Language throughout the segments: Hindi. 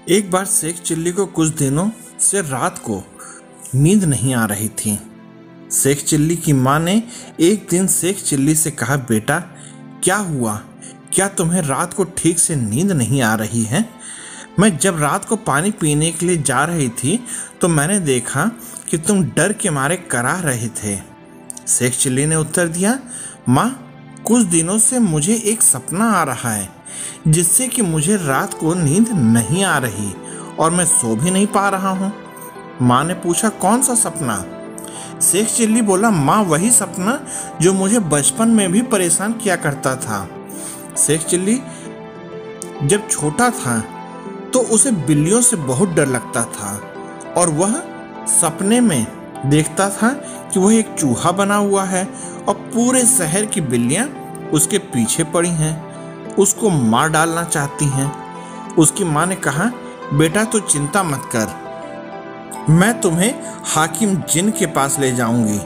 एक बार शेख चिल्ली को कुछ दिनों से रात को नींद नहीं आ रही थी। शेख चिल्ली की माँ ने एक दिन शेख चिल्ली से कहा, बेटा क्या हुआ, क्या तुम्हें रात को ठीक से नींद नहीं आ रही है? मैं जब रात को पानी पीने के लिए जा रही थी तो मैंने देखा कि तुम डर के मारे कराह रहे थे। शेख चिल्ली ने उत्तर दिया, माँ कुछ दिनों से मुझे एक सपना आ रहा है जिससे कि मुझे रात को नींद नहीं आ रही और मैं सो भी नहीं पा रहा हूँ। माँ ने पूछा, कौन सा सपना? शेख चिल्ली बोला, माँ वही सपना जो मुझे बचपन में भी परेशान किया करता था। शेख चिल्ली जब छोटा था तो उसे बिल्लियों से बहुत डर लगता था और वह सपने में देखता था कि वह एक चूहा बना हुआ है और पूरे शहर की बिल्लियां उसके पीछे पड़ी हैं, उसको मार डालना चाहती हैं। उसकी माँ ने कहा, बेटा तू चिंता मत कर, मैं तुम्हें हाकिम जिन के पास ले जाऊंगी।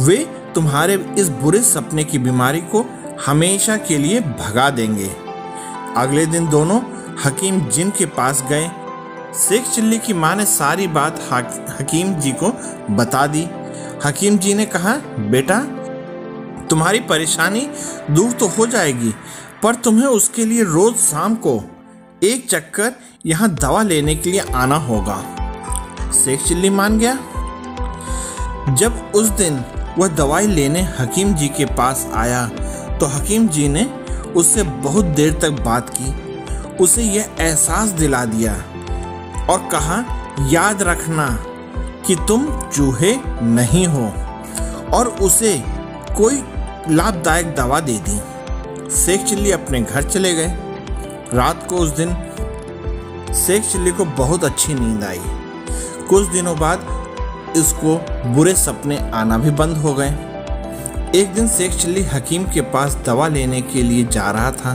वे तुम्हारे इस बुरे सपने की बीमारी को हमेशा के लिए भगा देंगे। अगले दिन दोनों हकीम जिन के पास गए। शेख चिल्ली की माँ ने सारी बात हकीम जी को बता दी। हकीम जी ने कहा, बेटा तुम्हारी परेशानी दूर तो हो जाएगी, पर तुम्हें उसके लिए रोज शाम को एक चक्कर यहाँ दवा लेने के लिए आना होगा। शेख चिल्ली मान गया। जब उस दिन वह दवाई लेने हकीम जी के पास आया तो हकीम जी ने उससे बहुत देर तक बात की, उसे यह एहसास दिला दिया और कहा, याद रखना कि तुम चूहे नहीं हो, और उसे कोई लाभदायक दवा दे दी। शेख चिल्ली अपने घर चले गए। रात को उस दिन शेख चिल्ली को बहुत अच्छी नींद आई। कुछ दिनों बाद इसको बुरे सपने आना भी बंद हो गए। एक दिन शेख चिल्ली हकीम के पास दवा लेने के लिए जा रहा था।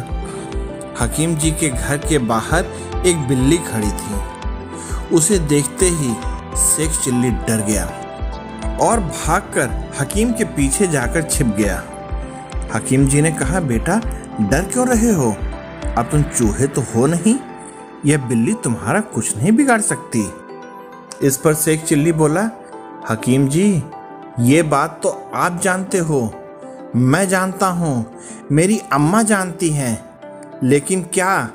हकीम जी के घर के बाहर एक बिल्ली खड़ी थी। उसे देखते ही शेख चिल्ली डर गया और भागकर हकीम के पीछे जाकर छिप गया। हकीम जी ने कहा, बेटा डर क्यों रहे हो? अब तुम चूहे तो हो नहीं, यह बिल्ली तुम्हारा कुछ नहीं बिगाड़ सकती। इस पर शेख चिल्ली बोला, हकीम जी ये बात तो आप जानते हो, मैं जानता हूँ, मेरी अम्मा जानती हैं, लेकिन क्या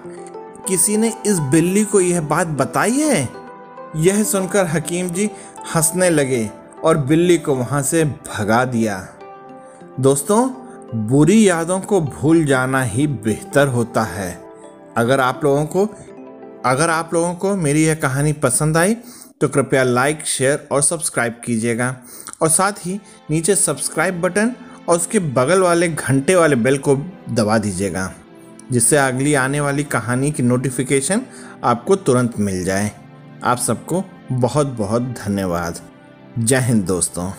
किसी ने इस बिल्ली को यह बात बताई है? यह सुनकर हकीम जी हंसने लगे और बिल्ली को वहां से भगा दिया। दोस्तों, बुरी यादों को भूल जाना ही बेहतर होता है। अगर आप लोगों को मेरी यह कहानी पसंद आई तो कृपया लाइक, शेयर और सब्सक्राइब कीजिएगा, और साथ ही नीचे सब्सक्राइब बटन और उसके बगल वाले घंटे वाले बेल को दबा दीजिएगा, जिससे अगली आने वाली कहानी की नोटिफिकेशन आपको तुरंत मिल जाए। आप सबको बहुत बहुत धन्यवाद। जय हिंद दोस्तों।